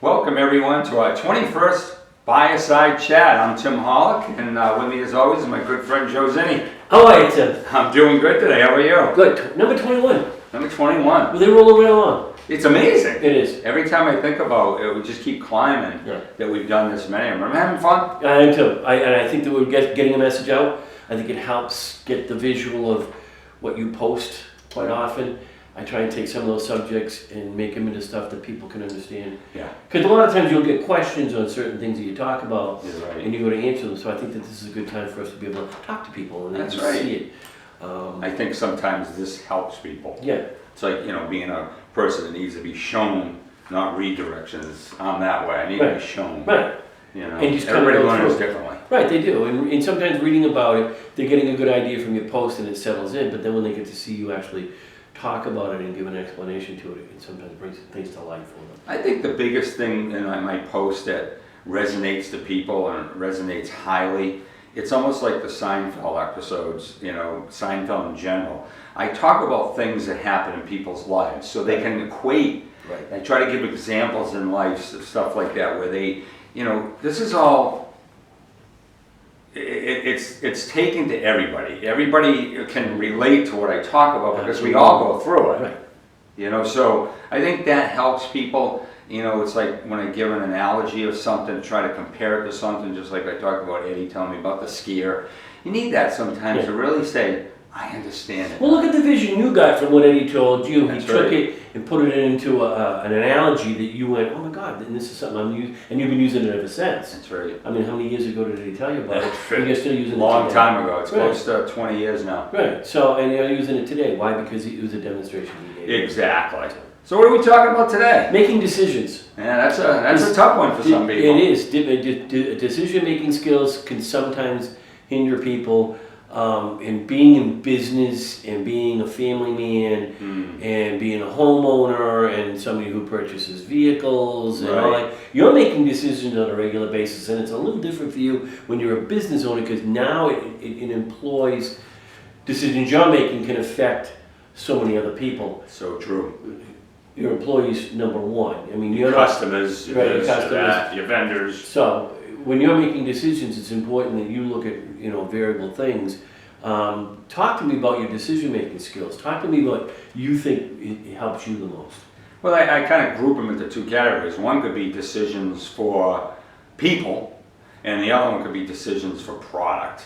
Welcome everyone to our 21st Fireside Chat. I'm Tim Hollick, and with me as always is my good friend Joe Zinni. How are you, Tim? I'm doing good today. How are you? Good. Number 21. Number 21. Well, they're rolling right along. It's amazing. It is. Every time I think about it, we just keep climbing that we've done this many. I'm having fun. I am too. I think that we're getting a message out. I think it helps get the visual of what you post quite often. I try and take some of those subjects and make them into stuff that people can understand. Yeah. Because a lot of times you'll get questions on certain things that you talk about, right. and you go to answer them. So I think that this is a good time for us to be able to talk to people and they That's can right. see it. I think sometimes this helps people. Yeah. It's like, being a person that needs to be shown, not redirections. I'm that way. I need to be shown. Right. And just everybody learns differently. Right, they do. And sometimes reading about it, they're getting a good idea from your post and it settles in. But then when they get to see you actually talk about it and give an explanation to it, it sometimes brings things to life for them. I think the biggest thing in my post that resonates to people and resonates highly, it's almost like the Seinfeld episodes, Seinfeld in general. I talk about things that happen in people's lives so they can equate. Right. I try to give examples in life, stuff like that, where they, this is all, it's taken to everybody. Everybody can relate to what I talk about because we all go through it. Right. So I think that helps people. It's like when I give an analogy of something, try to compare it to something, just like I talked about Eddie telling me about the skier. You need that sometimes to really say, I understand it. Well, look at the vision you got from what Eddie told you. That's he took right. it and put it into an analogy that you went, oh my God, and this is something I'm using, and you've been using it ever since. That's right. I mean, how many years ago did he tell you about it? Right. And you're still using it Long today. time ago. It's Right. close to 20 years now. Right. So, and you're using it today. Why? Because it was a demonstration he gave. Exactly. So what are we talking about today? Making decisions. Yeah, that's a tough one for some people. It is. Decision-making skills can sometimes hinder people. And being in business and being a family man and being a homeowner and somebody who purchases vehicles and all that, you're making decisions on a regular basis, and it's a little different for you when you're a business owner because now it employs decisions you're making can affect so many other people. So true. Your employees, number one. I mean, your customers, your customers, your vendors. So when you're making decisions, it's important that you look at variable things. Talk to me about your decision-making skills. Talk to me about you think it helps you the most. Well, I kind of group them into two categories. One could be decisions for people, and the other one could be decisions for product.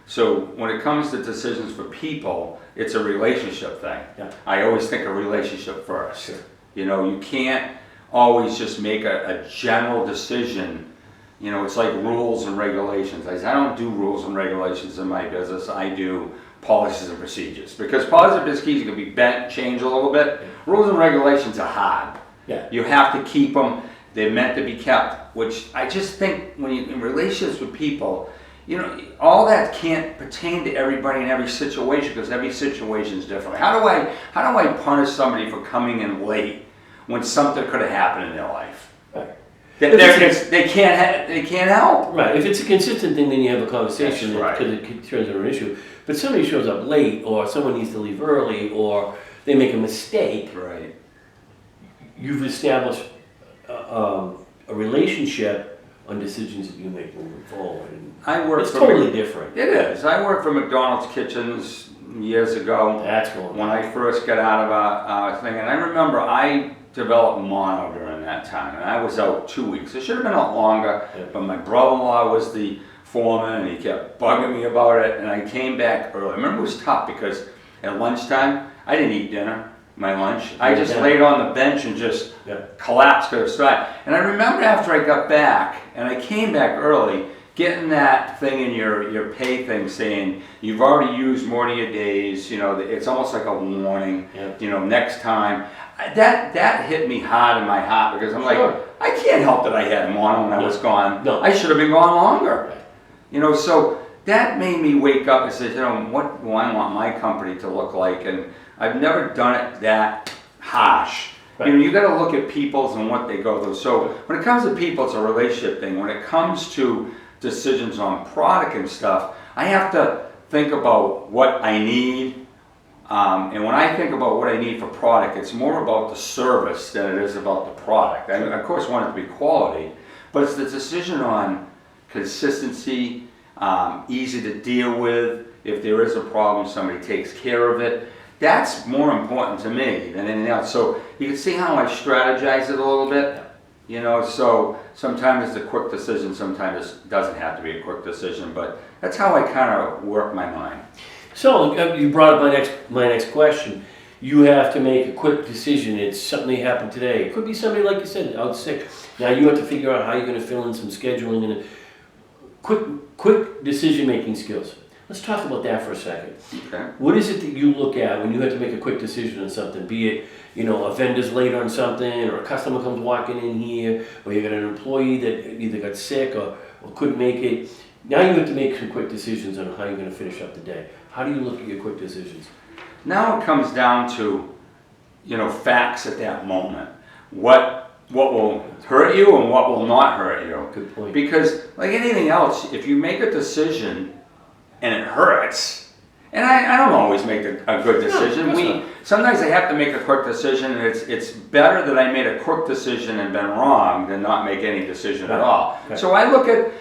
So when it comes to decisions for people, it's a relationship thing. Yeah. I always think a relationship first. Sure. You can't always just make a general decision. It's like rules and regulations. I don't do rules and regulations in my business. I do policies and procedures. Because policies and procedures can be bent, changed a little bit. Yeah. Rules and regulations are hard. Yeah. You have to keep them. They're meant to be kept. Which I just think when you in relationships with people, all that can't pertain to everybody in every situation because every situation is different. How do I punish somebody for coming in late when something could have happened in their life? Right. They can't help. Right. If it's a consistent thing, then you have a conversation That's because it turns into an issue. But somebody shows up late, or someone needs to leave early, or they make a mistake. Right. You've established a relationship on decisions that you make moving forward. And it's totally different. It is. I worked for McDonald's Kitchens years ago. That's going when I first got out of a thing, and I remember I developed mono during that time, and I was out 2 weeks. It should have been out longer, but my brother-in-law was the foreman, and he kept bugging me about it, and I came back early. I remember it was tough because at lunchtime, I didn't eat dinner, my lunch. I just laid on the bench and just collapsed because of stress. And I remember after I got back, and I came back early, getting that thing in your pay thing saying, you've already used more of your days, it's almost like a warning, next time. That hit me hard in my heart because I'm like, I can't help that I had mono when I was gone. No. I should have been gone longer. So that made me wake up and say, what do I want my company to look like? And I've never done it that harsh. Right. You got to look at people's and what they go through. So when it comes to people, it's a relationship thing. When it comes to decisions on product and stuff, I have to think about what I need, And when I think about what I need for product, it's more about the service than it is about the product. I, of course, want it to be quality, but it's the decision on consistency, easy to deal with. If there is a problem, somebody takes care of it. That's more important to me than anything else. So you can see how I strategize it a little bit. You know, so sometimes it's a quick decision, sometimes it doesn't have to be a quick decision, but that's how I kind of work my mind. So you brought up my next question. You have to make a quick decision. It's something that happened today. It could be somebody, like you said, out sick. Now you have to figure out how you're going to fill in some scheduling and quick decision-making skills. Let's talk about that for a second. Okay. What is it that you look at when you have to make a quick decision on something? Be it, you know, a vendor's late on something, or a customer comes walking in here, or you got an employee that either got sick or couldn't make it. Now you have to make some quick decisions on how you're going to finish up the day. How do you look at your quick decisions? Now it comes down to, you know, facts at that moment. What will hurt you and what will not hurt you. Good point. Because like anything else, if you make a decision and it hurts, and I don't always make a good decision. Sometimes I have to make a quick decision, and it's better that I made a quick decision and been wrong than not make any decision at all. Right. So I look at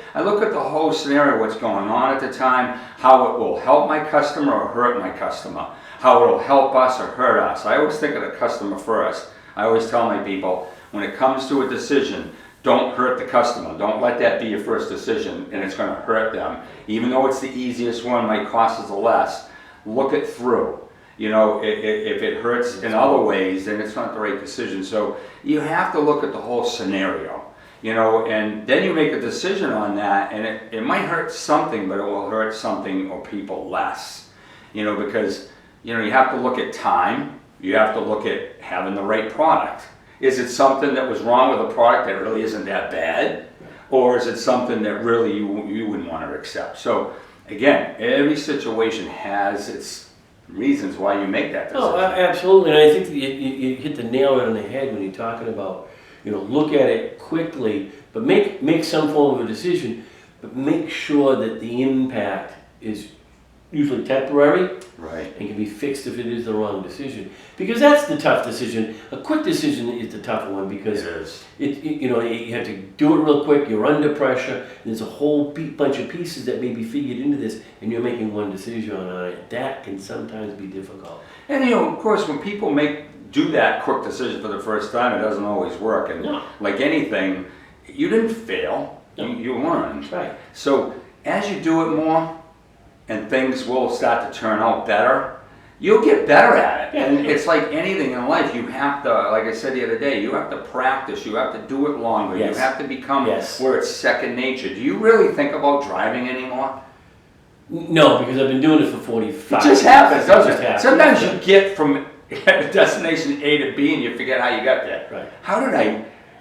the whole scenario, what's going on at the time, how it will help my customer or hurt my customer, how it will help us or hurt us. I always think of the customer first. I always tell my people, when it comes to a decision, don't hurt the customer. Don't let that be your first decision, and it's going to hurt them. Even though it's the easiest one, might cost us the less. Look it through. You know, if it hurts in other ways, then it's not the right decision. So you have to look at the whole scenario. You know, and then you make a decision on that, and it might hurt something, but it will hurt something or people less. You know, because you know you have to look at time. You have to look at having the right product. Is it something that was wrong with the product that really isn't that bad? Or is it something that really you wouldn't want to accept? So again, every situation has its reasons why you make that decision. Oh, absolutely. And I think that you hit the nail on the head when you're talking about, you know, look at it quickly, but make some form of a decision, but make sure that the impact is usually temporary. Right. And can be fixed if it is the wrong decision. Because that's the tough decision. A quick decision is the tough one because It is. you know, you have to do it real quick, you're under pressure, and there's a whole bunch of pieces that may be figured into this, and you're making one decision on it. That can sometimes be difficult. And you know, of course, when people do that quick decision for the first time, it doesn't always work. And No. like anything, you didn't fail, No. you learned. That's right. So as you do it more, and things will start to turn out better, you'll get better at it. Yeah, And sure. it's like anything in life, you have to, like I said the other day, you have to practice, you have to do it longer, Yes. you have to become Yes. where it's second nature. Do you really think about driving anymore? No, because I've been doing it for 45 It just years. happens, doesn't just it? happens. Sometimes you get from destination A to B and you forget how you got there. Right. How did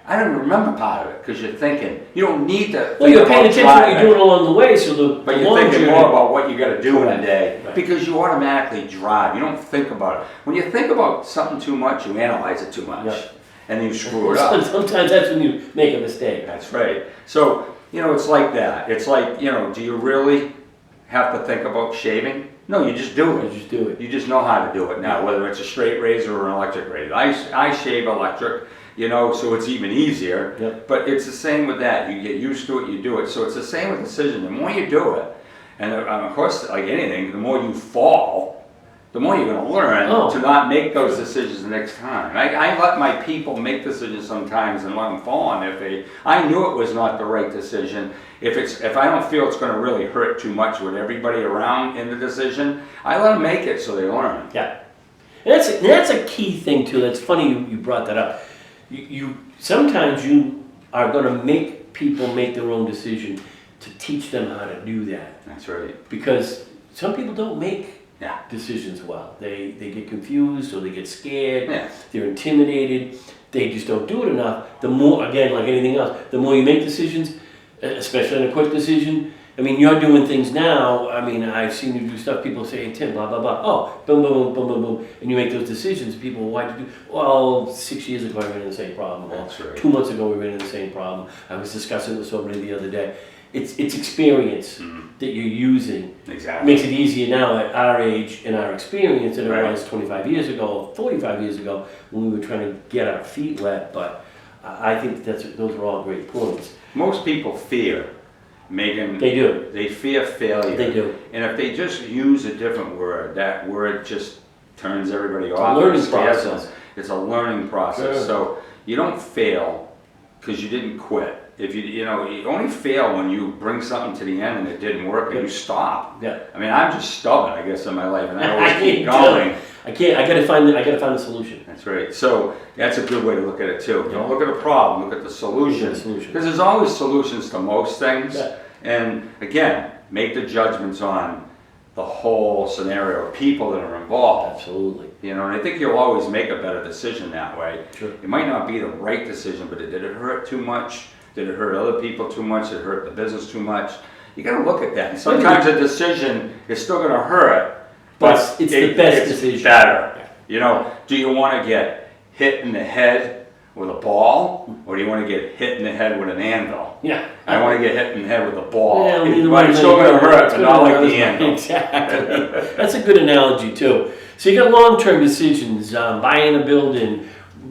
I don't remember part of it, because you're thinking, you don't need to Well, think you're about paying attention to what driving. you're doing along the way, so But the you're long thinking journey- more about what you got to do in a day, Right. because you automatically drive. You don't think about it. When you think about something too much, you analyze it too much, Yeah. and then you screw it up. Sometimes that's when you make a mistake. That's right. So, you know, it's like that. It's like, you know, do you really have to think about shaving? No, you just do You it. just do it. You just know how to do it now, whether it's a straight razor or an electric razor. I shave electric, you know, so it's even easier. Yep. But it's the same with that. You get used to it, you do it. So it's the same with decision. The more you do it, and of course, like anything, the more you fall, the more you're going to learn to not make those decisions the next time. I let my people make decisions sometimes and let them fall on their face. I knew it was not the right decision. If I don't feel it's going to really hurt too much with everybody around in the decision, I let them make it so they learn. Yeah. And that's a key thing too. That's funny you brought that up. You sometimes you are going to make people make their own decision to teach them how to do that. That's right. Because some people don't make Yeah. decisions well. They get confused or they get scared. Yeah. They're intimidated. They just don't do it enough. The more, again, like anything else, the more you make decisions, especially in a quick decision. I mean, you're doing things now. I mean, I've seen you do stuff. People say, hey, Tim, blah, blah, blah. Oh, boom, boom, boom, boom, boom, boom. And you make those decisions. People, why did you do? Well, 6 years ago, I ran into the same problem. That's right. 2 months ago, we ran into the same problem. I was discussing it with somebody the other day. it's experience that you're using. Exactly. Makes it easier now at our age and our experience than it Right. was 25 years ago, 45 years ago, when we were trying to get our feet wet. But I think those are all great points. Most people fear making. They do. They fear failure. They do. And if they just use a different word, that word just turns everybody It's off. a learning It scares them. process. It's a learning process. Sure. So you don't fail because you didn't quit. If you only fail when you bring something to the end and it didn't work and you stop. Yeah. I mean, I'm just stubborn, I guess, in my life, and I always I keep can't going. I gotta find a solution. That's right. So that's a good way to look at it too. Don't look at a problem, look at the solution. Because there's always solutions to most things. Yeah. And again, make the judgments on the whole scenario, people that are involved. Absolutely. And I think you'll always make a better decision that way. Sure. It might not be the right decision, but did it hurt too much? Did it hurt other people too much? Did it hurt the business too much? You got to look at that. And sometimes a decision is still going to hurt, but it's the best decision. Better. Yeah. Do you want to get hit in the head with a ball, or do you want to get hit in the head with an anvil? Yeah. I want to get hit in the head with a ball. Yeah, But it's still going to hurt, but not like the anvil. Exactly. That's a good analogy too. So you got long-term decisions, buying a building,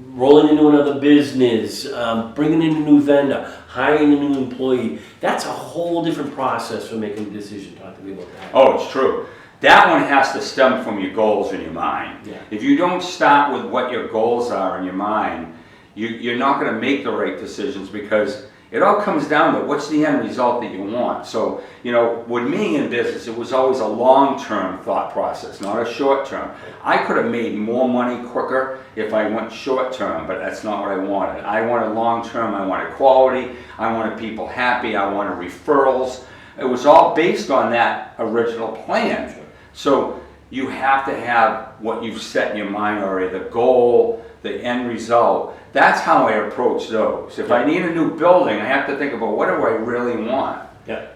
rolling into another business, bringing in a new vendor, hiring a new employee. That's a whole different process for making a decision. Talk to me about that. Oh, it's true. That one has to stem from your goals in your mind. Yeah. If you don't start with what your goals are in your mind, you're not going to make the right decisions, because it all comes down to what's the end result that you want. So, with me in business, it was always a long-term thought process, not a short-term. I could have made more money quicker if I went short-term, but that's not what I wanted. I wanted long-term, I wanted quality, I wanted people happy, I wanted referrals. It was all based on that original plan. So you have to have what you've set in your mind already, the goal, the end result. That's how I approach those. If I need a new building, I have to think about, what do I really want? Yeah.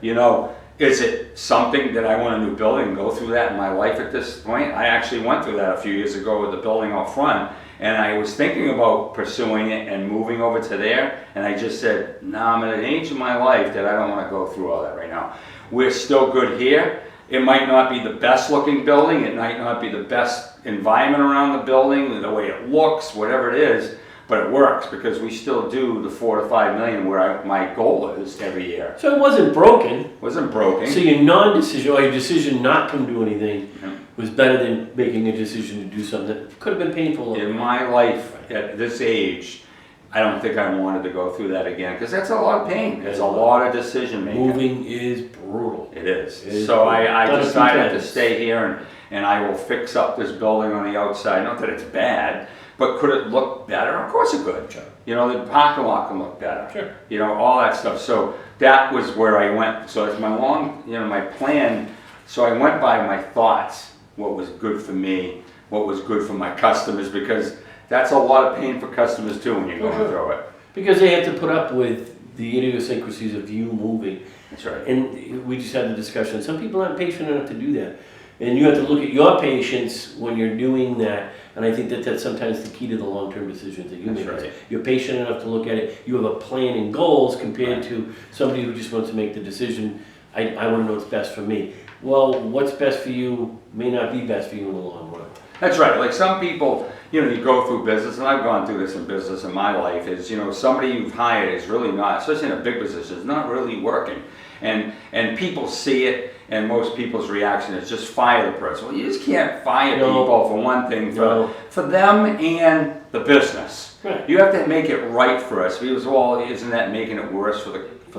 Is it something that I want a new building, go through that in my life at this point? I actually went through that a few years ago with the building out front, and I was thinking about pursuing it and moving over to there, and I just said, no, I'm at an age in my life that I don't want to go through all that right now. We're still good here. It might not be the best looking building, it might not be the best environment around the building, the way it looks, whatever it is, but it works because we still do the 4 to 5 million where my goal is every year. So it wasn't broken. Wasn't broken. So your non-decision or your decision not to do anything Yeah. was better than making a decision to do something that could have been painful. In my life at this age, I don't think I wanted to go through that again, because that's a lot of pain. It's a lot of decision making. Moving is brutal. It is. It is So brutal. I Done a few decided to times. stay here, and I will fix up this building on the outside. Not that it's bad, but could it look better? Of course it could. Sure. The parking lot can look better. Sure. All that stuff. So that was where I went. So it's my plan. So I went by my thoughts, what was good for me, what was good for my customers, because that's a lot of pain for customers too when you're going through it. Because they have to put up with the idiosyncrasies of you moving. That's right. And we just had the discussion. Some people aren't patient enough to do that. And you have to look at your patience when you're doing that. And I think that that's sometimes the key to the long-term decisions that you That's make. right. You're patient enough to look at it. You have a plan and goals compared to somebody who just wants to make the decision, I want to know what's best for me. Well, what's best for you may not be best for you in the long run. That's right. Like some people, you go through business, and I've gone through this in business in my life, is, somebody you've hired is really not, especially in a big position, is not really working. And people see it, and most people's reaction is just fire the person. Well, you just can't fire people for one thing, for them and the business. Right. You have to make it right first. Because, well, isn't that making it worse for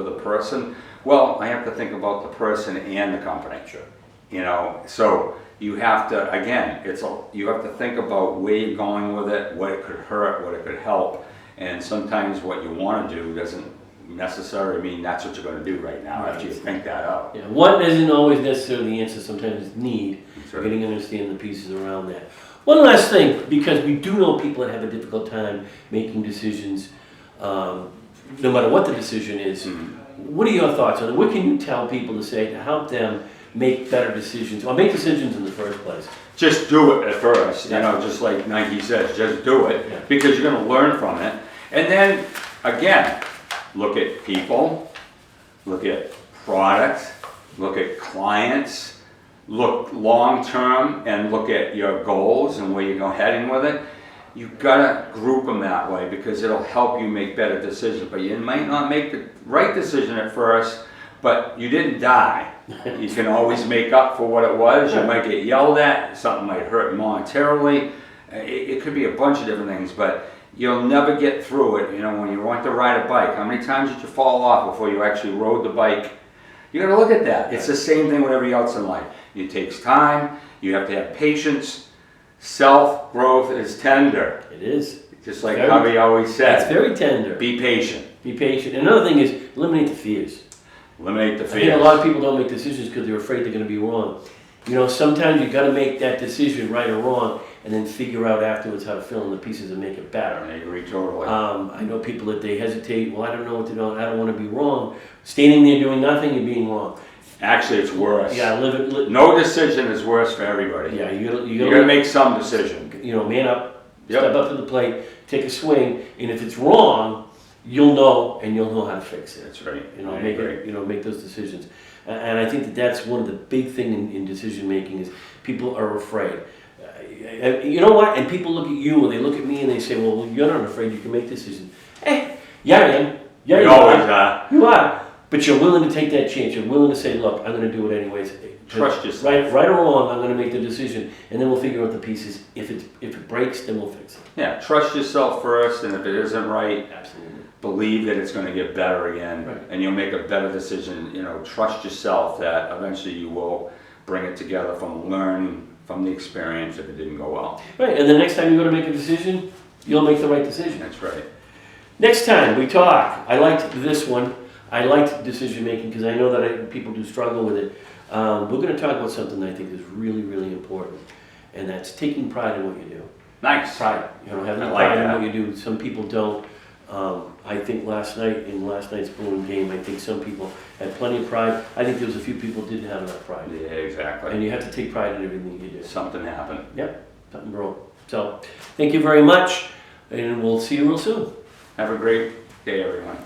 the person? Well, I have to think about the person and the company. Sure. So you have to, again, you have to think about where you're going with it, what it could hurt, what it could help, and sometimes what you want to do doesn't necessarily mean that's what you're going to do right now after you think that out. Yeah, one isn't always necessarily the answer. Sometimes it's need. That's right. Getting to understand the pieces around that. One last thing, because we do know people that have a difficult time making decisions, no matter what the decision is. What are your thoughts on it? What can you tell people to say to help them make better decisions, or make decisions in the first place? Just do it at first, just like Nike says, just do it, because you're going to learn from it. And then, again, look at people, look at product, look at clients, look long-term, and look at your goals and where you're heading with it. You've got to group them that way because it'll help you make better decisions. But you might not make the right decision at first, but you didn't die. You can always make up for what it was. You might get yelled at, something might hurt monetarily. It could be a bunch of different things, but you'll never get through it. You know, when you want to ride a bike, how many times did you fall off before you actually rode the bike? You got to look at that. It's the same thing with everything else in life. It takes time. You have to have patience. Self-growth is tender. It is. Just like Hubby always said. It's very tender. Be patient. Be patient. And another thing is eliminate the fears. Eliminate the fears. I think a lot of people don't make decisions because they're afraid they're going to be wrong. You know, sometimes you got to make that decision, right or wrong, and then figure out afterwards how to fill in the pieces and make it better. I agree totally. I know people that they hesitate. Well, I don't know what to do. I don't want to be wrong. Standing there doing nothing, you're being wrong. Actually, it's worse. Yeah, no decision is worse for everybody. Yeah, you got to make some decision. You know, man up, step up to the plate, take a swing, and if it's wrong, you'll know, and you'll know how to fix it. That's right. You know, make those decisions. And I think that that's one of the big things in decision making is people are afraid. You know what? And people look at you and they look at me and they say, "Well, you're not afraid. You can make decisions." Yeah, I am. Yeah, you always are. You are. But you're willing to take that chance. You're willing to say, "Look, I'm going to do it anyways." Trust yourself. Right or wrong, I'm going to make the decision, and then we'll figure out the pieces. If it breaks, then we'll fix it. Yeah, trust yourself first, and if it isn't right, Absolutely. Believe that it's going to get better again, Right. and you'll make a better decision. You know, trust yourself that eventually you will bring it together from learning from the experience if it didn't go well. Right, and the next time you go to make a decision, you'll make the right decision. That's right. Next time we talk, I liked this one. I liked decision making because I know that people do struggle with it. We're going to talk about something that I think is really, really important, and that's taking pride in what you do. Nice. Pride, you know, having pride in what you do. Some people don't. I think last night's Bruin game, I think some people had plenty of pride. I think there was a few people who didn't have enough pride. Yeah, exactly. And you have to take pride in everything you do. Something happened. Yep, something broke. So, thank you very much, and we'll see you real soon. Have a great day, everyone.